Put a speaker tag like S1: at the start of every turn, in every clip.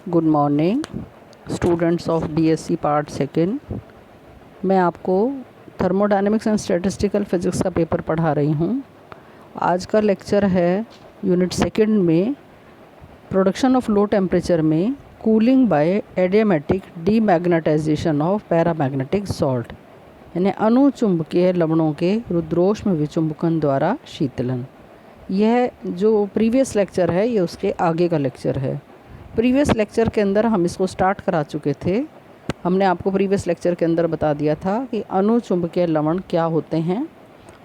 S1: Good morning students of BSc part second. मैं आपको thermodynamics and statistical physics का paper पढ़ा रही हूँ। आज का लेक्चर है यूनिट सेकेंड में प्रोडक्शन ऑफ लो टेम्परेचर में cooling by adiabatic demagnetisation of paramagnetic salt, यानी अणुचुंबकीय लवणों के रुद्रोष्म विचुंबकन द्वारा शीतलन। यह जो प्रीवियस लेक्चर है ये उसके आगे का लेक्चर है। प्रीवियस लेक्चर के अंदर हम इसको स्टार्ट करा चुके थे। हमने आपको प्रीवियस लेक्चर के अंदर बता दिया था कि अणुचुंबकीय लवण क्या होते हैं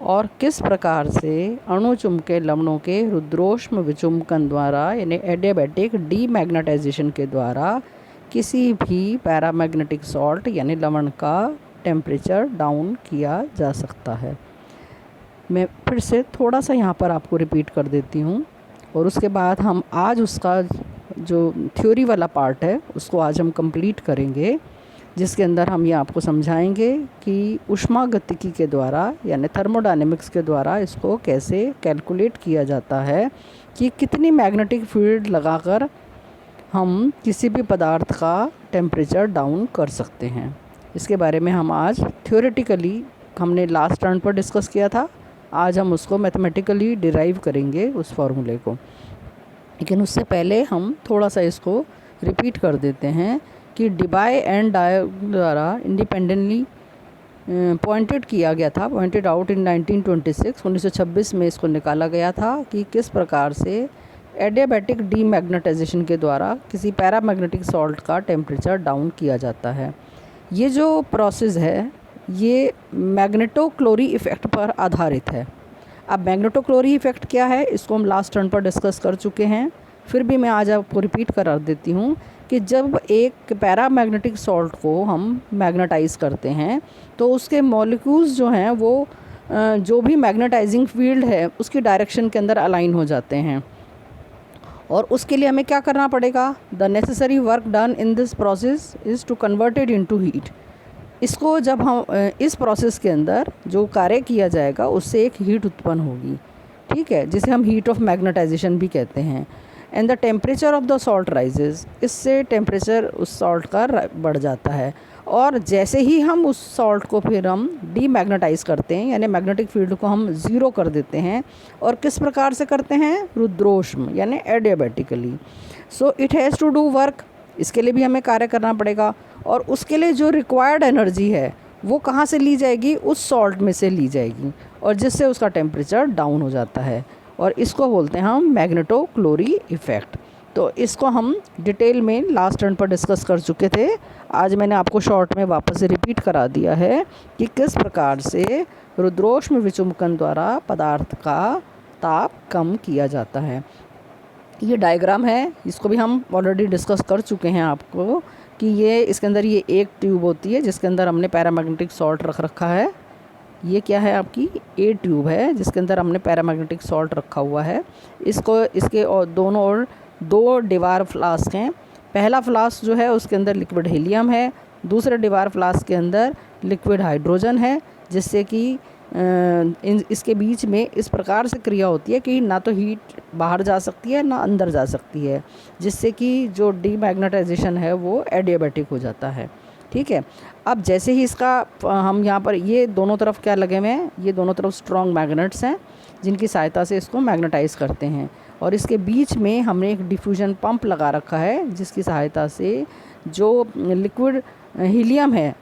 S1: और किस प्रकार से अणुचुंबकीय लवणों के रुद्रोष्म विचुंबकन द्वारा यानी एडियाबैटिक डीमैग्नेटाइजेशन के द्वारा किसी भी पैरामैग्नेटिक सॉल्ट यानी लवण का टेम्परेचर डाउन किया जा सकता है। मैं फिर से थोड़ा सा यहाँ पर आपको रिपीट कर देती हूँ और उसके बाद हम आज उसका जो थ्योरी वाला पार्ट है उसको आज हम कंप्लीट करेंगे, जिसके अंदर हम ये आपको समझाएंगे कि ऊष्मागतिकी के द्वारा यानी थर्मोडायनेमिक्स के द्वारा इसको कैसे कैलकुलेट किया जाता है कि कितनी मैग्नेटिक फील्ड लगाकर हम किसी भी पदार्थ का टेम्परेचर डाउन कर सकते हैं। इसके बारे में हम आज थ्योरेटिकली हमने लास्ट टर्न पर डिस्कस किया था, आज हम उसको मैथमेटिकली डिराइव करेंगे उस फॉर्मूले को। लेकिन उससे पहले हम थोड़ा सा इसको रिपीट कर देते हैं कि डिबाय एंड डायोड द्वारा इंडिपेंडेंटली पॉइंटेड किया गया था, पॉइंटेड आउट इन 1926 में इसको निकाला गया था कि किस प्रकार से एडियाबैटिक डीमैग्नेटाइजेशन के द्वारा किसी पैरामैग्नेटिक सॉल्ट का टेम्परेचर डाउन किया जाता है। ये जो प्रोसेस है ये मैग्नेटोक्लोरी इफ़ेक्ट पर आधारित है। अब मैग्नेटोक्लोरी इफ़ेक्ट क्या है इसको हम लास्ट टर्न पर डिस्कस कर चुके हैं, फिर भी मैं आज आपको रिपीट करा देती हूँ कि जब एक पैरामैग्नेटिक सॉल्ट को हम मैग्नेटाइज करते हैं तो उसके मॉलिक्यूल्स जो हैं वो जो भी मैग्नेटाइजिंग फील्ड है उसकी डायरेक्शन के अंदर अलाइन हो जाते हैं। और उसके लिए हमें क्या करना पड़ेगा? The necessary work done in this process is to converted into heat. इसको जब हम इस प्रोसेस के अंदर जो कार्य किया जाएगा उससे एक हीट उत्पन्न होगी, ठीक है, जिसे हम हीट ऑफ मैग्नेटाइजेशन भी कहते हैं। And the temperature of the salt rises, इससे टेम्परेचर उस सॉल्ट का बढ़ जाता है। और जैसे ही हम उस सॉल्ट को फिर हम डीमैग्नेटाइज करते हैं यानी मैग्नेटिक फील्ड को हम ज़ीरो कर देते हैं, और किस प्रकार से करते हैं? रुद्रोष्म यानी adiabatically. So it has to do work, इसके लिए भी हमें कार्य करना पड़ेगा। और उसके लिए जो रिक्वायर्ड एनर्जी है वो कहाँ से ली जाएगी? उस सॉल्ट में से ली जाएगी, और जिससे उसका टेम्परेचर डाउन हो जाता है, और इसको बोलते हैं हम मैग्नेटोक्लोरी इफ़ेक्ट। तो इसको हम डिटेल में लास्ट टर्न पर डिस्कस कर चुके थे। आज मैंने आपको शॉर्ट में वापस से रिपीट करा दिया है कि किस प्रकार से रुद्रोष्म विचुंबकन द्वारा पदार्थ का ताप कम किया जाता है। ये डायग्राम है, इसको भी हम ऑलरेडी डिस्कस कर चुके हैं आपको कि ये इसके अंदर ये एक ट्यूब होती है जिसके अंदर हमने पैरामैग्नेटिक सॉल्ट रख रखा है। ये क्या है? आपकी ए ट्यूब है जिसके अंदर हमने पैरामैग्नेटिक सॉल्ट रखा हुआ है। इसके और दोनों ओर दो दीवार फ्लास्क हैं। पहला फ्लास्क जो है उसके अंदर लिक्विड हीलियम है, दूसरे दीवार फ्लास्क के अंदर लिक्विड हाइड्रोजन है, जिससे कि इसके बीच में इस प्रकार से क्रिया होती है कि ना तो हीट बाहर जा सकती है ना अंदर जा सकती है, जिससे कि जो डीमैग्नेटाइजेशन है वो एडियाबैटिक हो जाता है, ठीक है। अब जैसे ही इसका हम यहाँ पर ये दोनों तरफ क्या लगे हुए हैं? ये दोनों तरफ स्ट्रॉन्ग मैग्नेट्स हैं जिनकी सहायता से इसको मैग्नेटाइज करते हैं, और इसके बीच में हमने एक डिफ्यूजन पंप लगा रखा है जिसकी सहायता से जो लिक्विड हीलियम है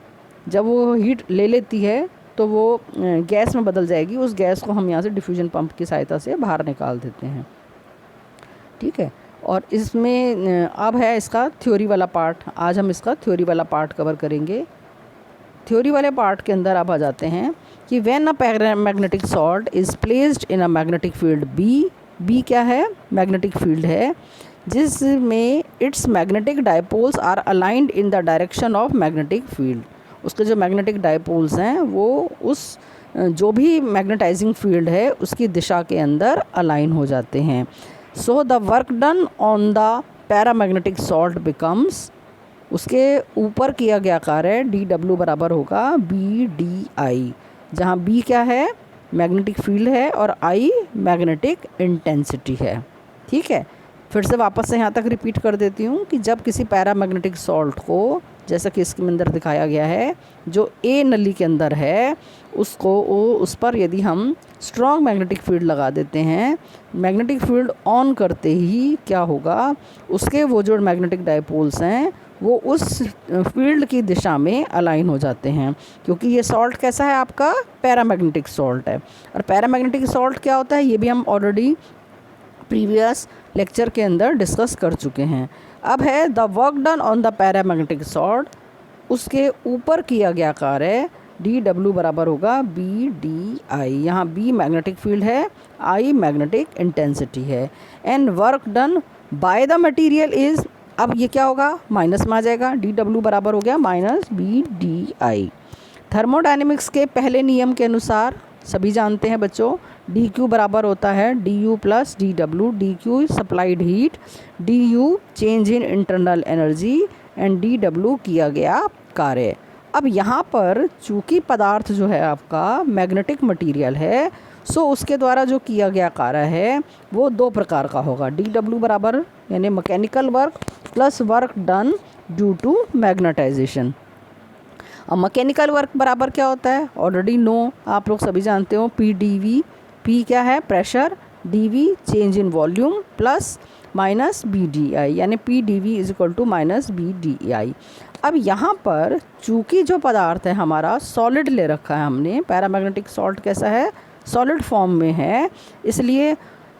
S1: जब वो हीट ले लेती है तो वो गैस में बदल जाएगी। उस गैस को हम यहाँ से डिफ्यूजन पंप की सहायता से बाहर निकाल देते हैं, ठीक है। और इसमें अब है इसका थ्योरी वाला पार्ट। आज हम इसका थ्योरी वाला पार्ट कवर करेंगे। थ्योरी वाले पार्ट के अंदर आप आ जाते हैं कि when a paramagnetic salt is placed in a magnetic field B क्या है? मैग्नेटिक फील्ड है जिसमें its magnetic dipoles are aligned in the direction of magnetic field. उसके जो मैग्नेटिक डायपोल्स हैं वो उस जो भी मैग्नेटाइजिंग फील्ड है उसकी दिशा के अंदर अलाइन हो जाते हैं। So the work done on the paramagnetic salt becomes, उसके ऊपर किया गया कार्य dW बराबर होगा BDI, जहाँ B क्या है? मैग्नेटिक फील्ड है और I मैग्नेटिक इंटेंसिटी है, ठीक है। फिर से वापस से यहाँ तक रिपीट कर देती हूँ कि जब किसी पैरामैग्नेटिक सॉल्ट को, जैसा कि इसके अंदर दिखाया गया है, जो ए नली के अंदर है उस पर यदि हम स्ट्रॉन्ग मैग्नेटिक फील्ड लगा देते हैं, मैग्नेटिक फील्ड ऑन करते ही क्या होगा, उसके वो जो मैग्नेटिक डायपोल्स हैं वो उस फील्ड की दिशा में अलाइन हो जाते हैं, क्योंकि ये सॉल्ट कैसा है, आपका पैरामैग्नेटिक सॉल्ट है। और पैरामैग्नेटिक सॉल्ट क्या होता है ये भी हम ऑलरेडी प्रीवियस लेक्चर के अंदर डिस्कस कर चुके हैं। अब है the work done on the paramagnetic salt, उसके ऊपर किया गया कार्य डी डब्ल्यू बराबर होगा बी डी आई। यहाँ बी मैग्नेटिक फील्ड है, आई मैग्नेटिक इंटेंसिटी है। And work done by the material is, अब ये क्या होगा, माइनस में आ जाएगा, डी डब्ल्यू बराबर हो गया minus B D I. Thermodynamics के पहले नियम के अनुसार सभी जानते हैं बच्चों, डी क्यू बराबर होता है D you plus D W. D Q supplied heat, D you change in internal energy and D W किया गया कार्य। अब यहाँ पर चूँकि पदार्थ जो है आपका मैग्नेटिक मटेरियल है, सो उसके द्वारा जो किया गया कार्य है वो दो प्रकार का होगा। डी डब्ल्यू बराबर यानी mechanical work plus work done due to magnetization. अब मैकेनिकल वर्क बराबर क्या होता है, ऑलरेडी नो, आप लोग सभी जानते हो, पी डी वी। पी क्या है, pressure, D V change in volume plus minus B D I, यानी P D V is equal to minus B D I. अब यहाँ पर चूँकि जो पदार्थ है हमारा सॉलिड ले रखा है हमने, पैरामैग्नेटिक सॉल्ट कैसा है, सॉलिड फॉर्म में है, इसलिए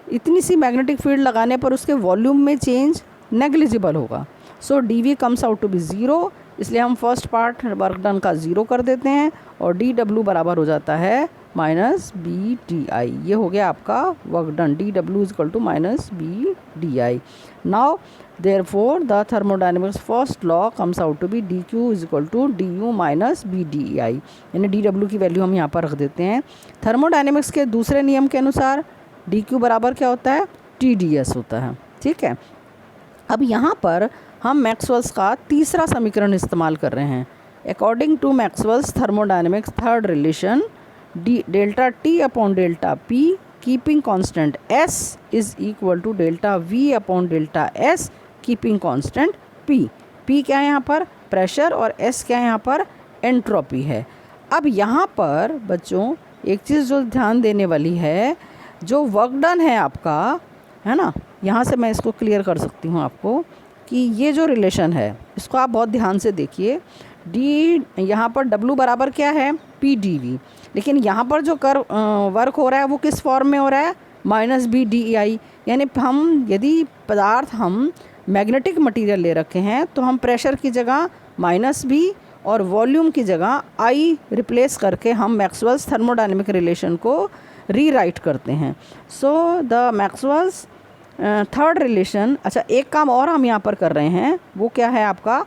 S1: इतनी सी मैग्नेटिक फील्ड लगाने पर उसके वॉल्यूम में चेंज नेग्लिजिबल होगा। So D V comes out to be zero, इसलिए हम फर्स्ट पार्ट वर्क डन का ज़ीरो कर देते हैं और डी डब्ल्यू बराबर हो जाता है माइनस बी डी आई। ये हो गया आपका work done, D W is equal to minus B D I. Now therefore the thermodynamics first law comes out to be D Q is equal to D U minus B D I, यानी D W की value हम यहाँ पर रख देते हैं। Thermodynamics के दूसरे नियम के अनुसार डी क्यू बराबर क्या होता है, टी डी एस होता है, ठीक है। अब यहाँ पर हम मैक्सवेल्स का तीसरा समीकरण इस्तेमाल कर रहे हैं। According to Maxwell's thermodynamics third relation, D delta T upon delta P keeping constant S is equal to delta V upon delta S keeping constant P. P क्या है यहाँ पर, प्रेशर, और एस क्या है यहाँ पर, एंट्रोपी है। अब यहाँ पर बच्चों एक चीज़ जो ध्यान देने वाली है, जो वर्क डन है आपका, है ना, यहाँ से मैं इसको क्लियर कर सकती हूँ आपको कि ये जो रिलेशन है इसको आप बहुत ध्यान से देखिए। डी यहाँ पर डब्ल्यू बराबर क्या है, पी डी वी, लेकिन यहाँ पर जो वर्क हो रहा है वो किस फॉर्म में हो रहा है, माइनस बी डी आई। यानी हम यदि पदार्थ हम मैग्नेटिक मटेरियल ले रखे हैं तो हम प्रेशर की जगह माइनस बी और वॉल्यूम की जगह आई रिप्लेस करके हम मैक्सवेल्स थर्मोडायनेमिक रिलेशन को रीराइट करते हैं। So the Maxwell's third relation, अच्छा एक काम और हम यहाँ पर कर रहे हैं, वो क्या है आपका,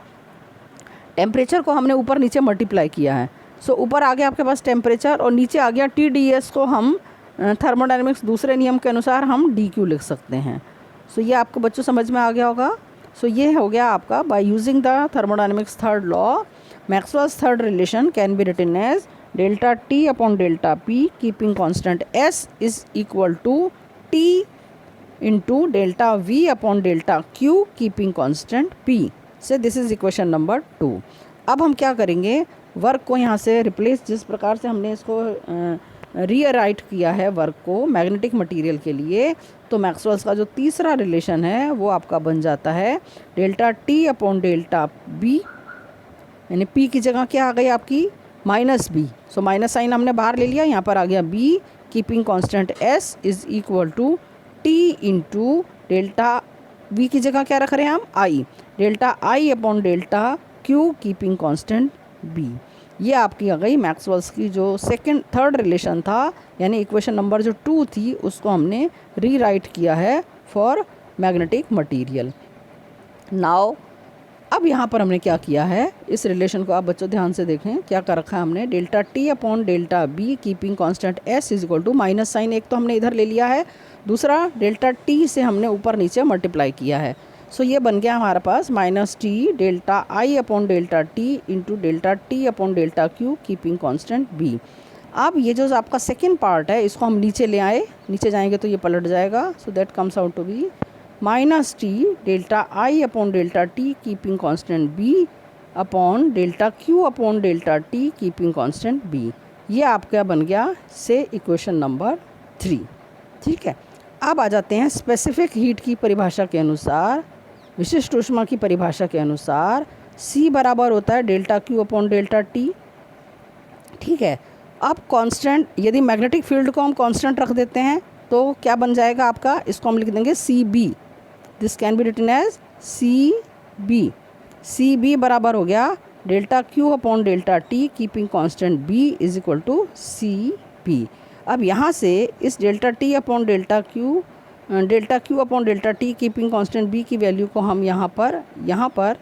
S1: टेम्परेचर को हमने ऊपर नीचे मल्टीप्लाई किया है। सो ऊपर आ गया आपके पास टेम्परेचर और नीचे आ गया टी डी एस, को हम थर्मोडायनेमिक्स दूसरे नियम के अनुसार हम डी क्यू लिख सकते हैं। सो ये आपको बच्चों समझ में आ गया होगा। सो ये हो गया आपका, by using the thermodynamics third law Maxwell's third relation can be written as delta T upon delta P keeping constant S is equal to T into delta V upon delta Q keeping constant P. So this is equation number 2। अब हम क्या करेंगे, work को यहाँ से replace, जिस प्रकार से हमने इसको रीराइट किया है वर्क को मैग्नेटिक मटेरियल के लिए, तो मैक्सवेल्स का जो तीसरा रिलेशन है वो आपका बन जाता है delta T upon delta B, यानी पी की जगह क्या आ गई आपकी, minus B. So minus sign हमने बाहर ले लिया, यहाँ पर आ गया B keeping constant S is equal to T into delta V की जगह क्या रख रहे हैं हम, I, delta I upon delta Q keeping constant B. ये आपकी आ गई मैक्सवेल्स की जो थर्ड रिलेशन था, यानी इक्वेशन नंबर जो 2 थी उसको हमने रीराइट किया है फॉर मैग्नेटिक मटेरियल। नाउ अब यहाँ पर हमने क्या किया है, इस रिलेशन को आप बच्चों ध्यान से देखें, क्या कर रखा है हमने, delta T upon delta B keeping constant S is equal to minus sign एक तो हमने इधर ले लिया है, दूसरा डेल्टा टी से हमने ऊपर नीचे मल्टीप्लाई किया है। सो ये बन गया हमारे पास minus T delta I upon delta T into delta T upon delta Q keeping constant B. अब ये जो आपका सेकेंड पार्ट है इसको हम नीचे ले आए, नीचे जाएंगे तो ये पलट जाएगा। So that comes out to be minus T delta I upon delta T keeping constant B upon delta Q upon delta T keeping constant B. ये आपका बन गया से इक्वेशन नंबर 3। ठीक है, अब आ जाते हैं स्पेसिफिक हीट की परिभाषा के अनुसार, विशिष्ट ऊष्मा की परिभाषा के अनुसार C बराबर होता है delta Q upon delta T. ठीक है, अब कांस्टेंट, यदि मैग्नेटिक फील्ड को हम कांस्टेंट रख देते हैं तो क्या बन जाएगा आपका, इसको हम लिख देंगे C B. This can be written as C B. C B बराबर हो गया delta Q upon delta T keeping constant B is equal to C B. अब यहाँ से इस delta T upon delta Q upon delta T keeping constant B की value को हम यहाँ पर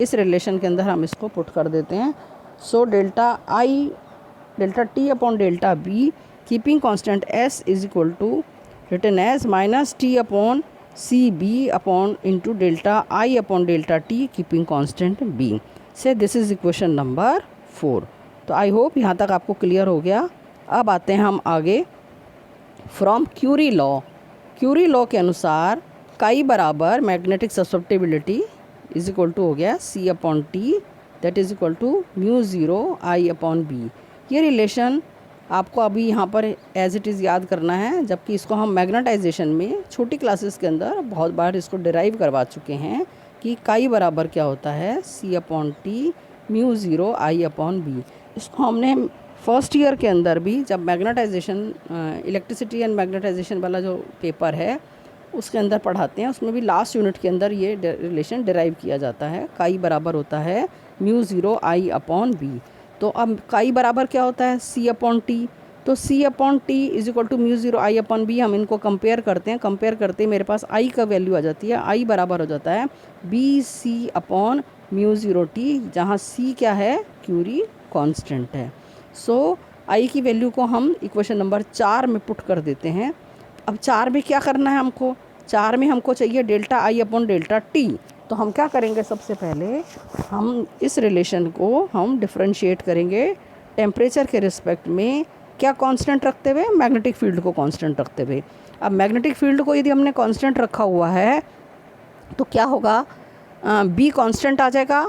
S1: इस रिलेशन के अंदर हम इसको पुट कर देते हैं। So delta T upon delta B keeping constant S is equal to written as minus T upon C B upon into delta I upon delta T keeping constant B. से this is equation number 4। तो I hope यहाँ तक आपको clear हो गया। अब आते हैं हम आगे फ्रॉम क्यूरी लॉ के अनुसार काई बराबर magnetic susceptibility is equal to हो गया C upon T that is equal to mu zero I upon B. ये रिलेशन आपको अभी यहाँ पर एज इट इज़ याद करना है, जबकि इसको हम मैग्नेटाइजेशन में छोटी क्लासेस के अंदर बहुत बार इसको डिराइव करवा चुके हैं कि काई बराबर क्या होता है सी upon T mu zero I upon B. इसको हमने फर्स्ट ईयर के अंदर भी, जब मैग्नेटाइजेशन इलेक्ट्रिसिटी एंड मैग्नेटाइजेशन वाला जो पेपर है उसके अंदर पढ़ाते हैं, उसमें भी लास्ट यूनिट के अंदर ये रिलेशन डिराइव किया जाता है। काई बराबर होता है mu zero I upon B. तो अब काई बराबर क्या होता है सी अपॉन टी। तो C upon T is equal to mu zero I upon B. हम इनको कंपेयर करते हैं, कंपेयर करते मेरे पास आई का वैल्यू आ जाती है। आई बराबर हो जाता है B C upon mu zero T, जहाँ सी क्या है क्यूरी कांस्टेंट है। सो आई की वैल्यू को हम इक्वेशन नंबर 4 में पुट कर देते हैं। अब 4 में क्या करना है हमको, 4 में हमको चाहिए delta I upon delta T. तो हम क्या करेंगे, सबसे पहले हम इस रिलेशन को हम डिफरेंशिएट करेंगे टेम्परेचर के रिस्पेक्ट में, क्या कांस्टेंट रखते हुए, मैग्नेटिक फील्ड को कांस्टेंट रखते हुए। अब मैग्नेटिक फील्ड को यदि हमने कांस्टेंट रखा हुआ है तो क्या होगा, बी कांस्टेंट आ जाएगा,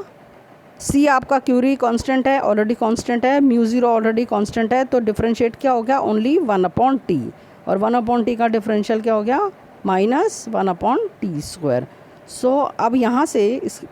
S1: सी आपका क्यूरी कांस्टेंट है, ऑलरेडी कांस्टेंट है, म्यू ज़ीरो ऑलरेडी कांस्टेंट है। तो डिफरेंशिएट क्या हो गया, ओनली 1 अपॉन टी, और 1 अपॉन टी का डिफरेंशियल क्या हो गया minus 1 upon T square. So अब यहाँ से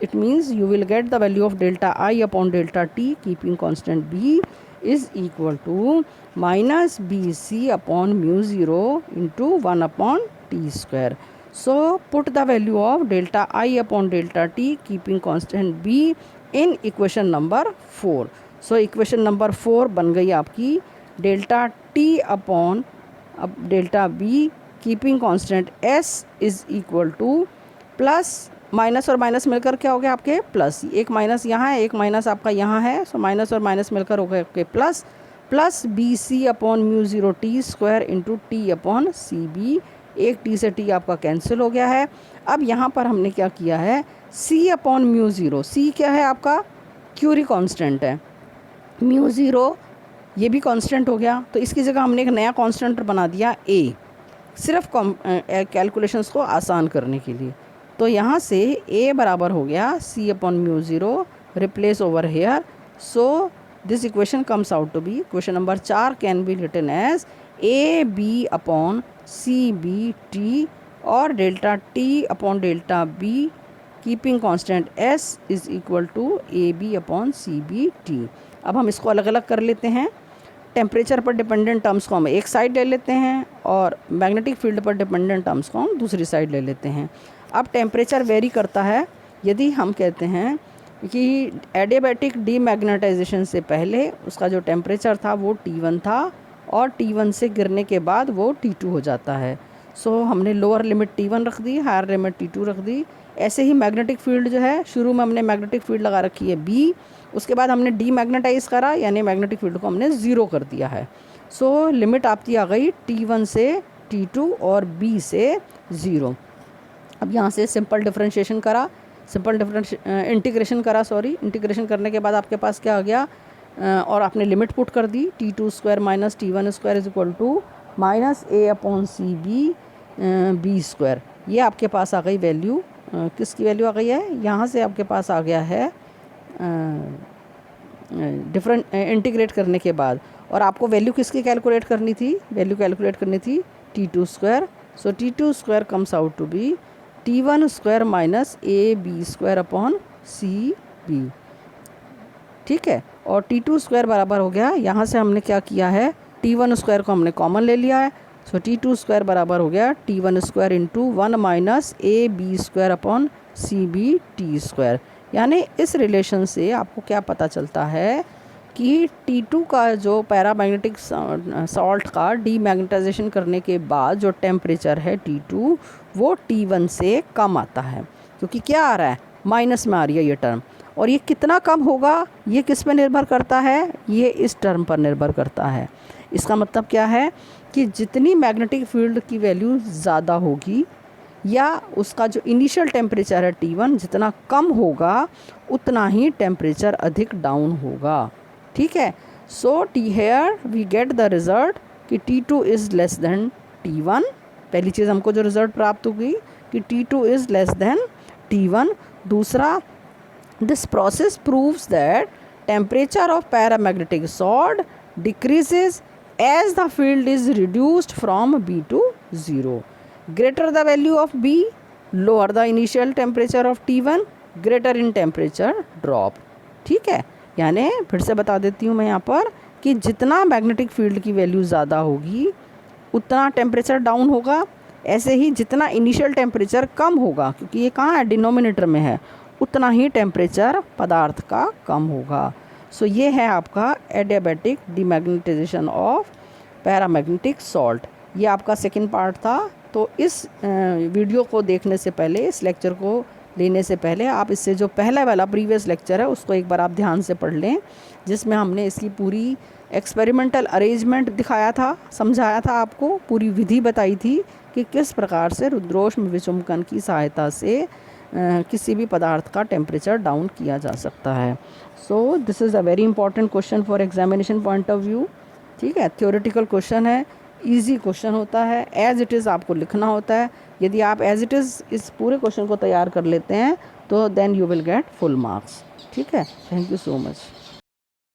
S1: it means you will get the value of delta I upon delta T keeping constant B is equal to minus B C upon mu zero into 1 upon T square. So put the value of delta I upon delta T keeping constant B in equation number 4। So equation number 4 बन गई आपकी delta T upon अब delta B keeping constant S is equal to plus minus और minus मिलकर क्या हो गया आपके प्लस, एक माइनस यहाँ है, एक माइनस आपका यहाँ है। सो माइनस और माइनस मिलकर हो गए आपके plus B C upon mu zero T square into T upon C B. एक टी से टी आपका कैंसिल हो गया है। अब यहाँ पर हमने क्या किया है, सी अपॉन म्यू ज़ीरो, सी क्या है आपका क्यूरी कांस्टेंट है, म्यू ज़ीरो ये भी कांस्टेंट हो गया। तो इसकी जगह हमने एक नया कांस्टेंट बना दिया ए, सिर्फ कैलकुलेशंस को आसान करने के लिए। तो यहाँ से ए बराबर हो गया C upon mu zero, replace over here. So this equation comes out to be, question number 4 can be written as A B upon C B T और delta T upon delta B keeping constant S is equal to A B upon C B T. अब हम इसको अलग अलग कर लेते हैं। Temperature पर डिपेंडेंट टर्म्स को हम एक साइड ले लेते हैं और मैग्नेटिक फील्ड पर डिपेंडेंट टर्म्स को हम दूसरी साइड ले लेते हैं। अब टेम्परेचर वेरी करता है। यदि हम कहते हैं कि एडियाबैटिक डीमैग्नेटाइजेशन से पहले उसका जो टेम्परेचर था वो T1 था और T1 से गिरने के बाद वो T2 हो जाता है। सो हमने लोअर लिमिट T1 रख दी, हायर लिमिट T2 रख दी। ऐसे ही मैग्नेटिक फील्ड जो है, शुरू में हमने मैग्नेटिक फील्ड लगा रखी है B, उसके बाद हमने डीमैग्नेटाइज करा, यानी मैग्नेटिक फील्ड को हमने ज़ीरो कर दिया है। सो लिमिट आपकी आ गई T1 से T2 और B से 0। अब यहाँ से सिंपल डिफरेंशिएशन करा, इंटीग्रेशन करने के बाद आपके पास क्या आ गया, और आपने लिमिट पुट कर दी T2 square minus T1 square is equal to minus A upon C B B square. ये आपके पास आ गई वैल्यू, किसकी वैल्यू आ गई है, यहाँ से आपके पास आ गया है डिफरेंट इंटीग्रेट करने के बाद। और आपको वैल्यू किसकी कैलकुलेट करनी थी, वैल्यू कैलकुलेट करनी थी t2 square. So t2 square comes out to be t1 square minus ab square upon cb, ठीक है। और t2 स्क्वायर बराबर हो गया, यहाँ से हमने क्या किया है, t1 स्क्वायर को हमने कॉमन ले लिया है। सो t2 स्क्वायर बराबर हो गया t1 square into 1 minus ab square upon cb t square. यानी इस रिलेशन से आपको क्या पता चलता है कि T2 का जो पैरामैग्नेटिक सॉल्ट का डीमैग्नेटाइजेशन करने के बाद जो टेम्परेचर है T2 वो T1 से कम आता है, क्योंकि क्या आ रहा है, माइनस में आ रही है ये टर्म। और ये कितना कम होगा, ये किस पे निर्भर करता है, ये इस टर्म पर निर्भर करता है। इसका मतलब क्या है कि जितनी मैग्नेटिक फील्ड की वैल्यू ज़्यादा होगी या उसका जो इनिशियल टेम्परेचर है T1 जितना कम होगा, उतना ही टेम्परेचर अधिक डाउन होगा, ठीक है। So here we get the result कि T2 is less than T1। पहली चीज़ हमको जो रिज़ल्ट प्राप्त होगी कि T2 is less than T1। दूसरा, this process proves that temperature of paramagnetic salt decreases as the field is reduced from B to 0। Greater the value of B, lower the initial temperature of T1, greater in temperature drop, ठीक है। यानी फिर से बता देती हूँ मैं यहाँ पर कि जितना मैग्नेटिक फील्ड की वैल्यू ज़्यादा होगी उतना टेम्परेचर डाउन होगा। ऐसे ही जितना इनिशियल टेम्परेचर कम होगा, क्योंकि ये कहाँ है, डिनोमिनेटर में है, उतना ही टेम्परेचर पदार्थ का कम होगा। सो ये है आपका adiabatic demagnetization of paramagnetic salt. ये आपका सेकेंड पार्ट था। तो इस वीडियो को देखने से पहले, इस लेक्चर को लेने से पहले आप इससे जो पहला वाला प्रीवियस लेक्चर है उसको एक बार आप ध्यान से पढ़ लें, जिसमें हमने इसकी पूरी एक्सपेरिमेंटल अरेंजमेंट दिखाया था, समझाया था, आपको पूरी विधि बताई थी कि किस प्रकार से रुद्रोष्म विचुम्बकन की सहायता से किसी भी पदार्थ का टेम्परेचर डाउन किया जा सकता है। So this is a very important question for examination point of view, ठीक है। थ्योरेटिकल क्वेश्चन है, इजी क्वेश्चन होता है, एज इट इज़ आपको लिखना होता है। यदि आप एज इट इज़ इस पूरे क्वेश्चन को तैयार कर लेते हैं तो then you will get full marks, ठीक है। Thank you so much.